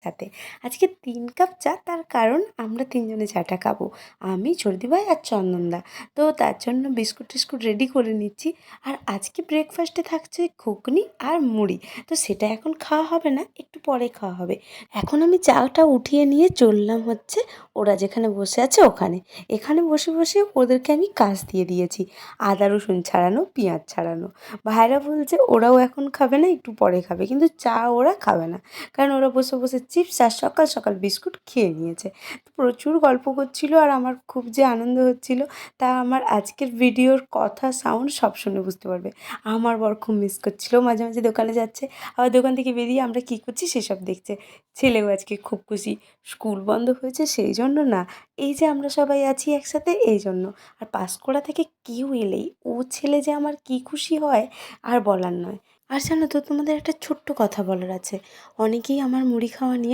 সাথে আজকে 3 কাপ চা, তার কারণ আমরা 3 জনে চাটা খাবো। আমি, চর্দিভাই আর চন্দনদা। তো তার জন্য বিস্কুট-টিস্কুট রেডি করে নিচ্ছি। আর আজকে ব্রেকফাস্টে থাকছে ঘুগনি আর মুড়ি। তো সেটা এখন খাওয়া হবে না, একটু পরে খাওয়া হবে। এখন আমি চাটা উঠিয়ে নিয়ে চললাম হচ্ছে ওরা যেখানে বসে আছে ওখানে। এখানে বসে, বসে ওদেরকে আমি কাজ দিয়ে দিয়েছি। আদা রসুন ছাড়ানো, পেঁয়াজ ছাড়ানো। ভাইরা বলছে ওরাও এখন খাবে না, একটু পরে খাবে। কিন্তু চা ওরা খাবে না। কারণ ওরা বসে, বসে চিপস আর সকাল, সকাল বিস্কুট খেয়ে নিয়েছে। তো প্রচুর গল্প করছিল আর আমার খুব যে আনন্দ হচ্ছিল, তা আমার আজকের ভিডিওর কথা, সাউন্ড সব শুনে বুঝতে পারবে। আমার বর খুব মিস করছিল। মাঝে, মাঝে দোকানে যাচ্ছে। আবার দোকান থেকে বেরিয়ে আমরা কী করছি সেসব দেখছে। ছেলেও আজকে খুব খুশি। স্কুল বন্ধ হয়েছে সেই জন্য না, এই যে আমরা সবাই আছি একসাথে এই জন্য। আর পাঁশকুড়া থেকে কেউ এলেই ও ছেলে যে আমার কী খুশি হয় আর বলার নয়। আর জানো তো, তোমাদের একটা ছোট্ট কথা বলার আছে। অনেকেই আমার মুড়ি খাওয়া নিয়ে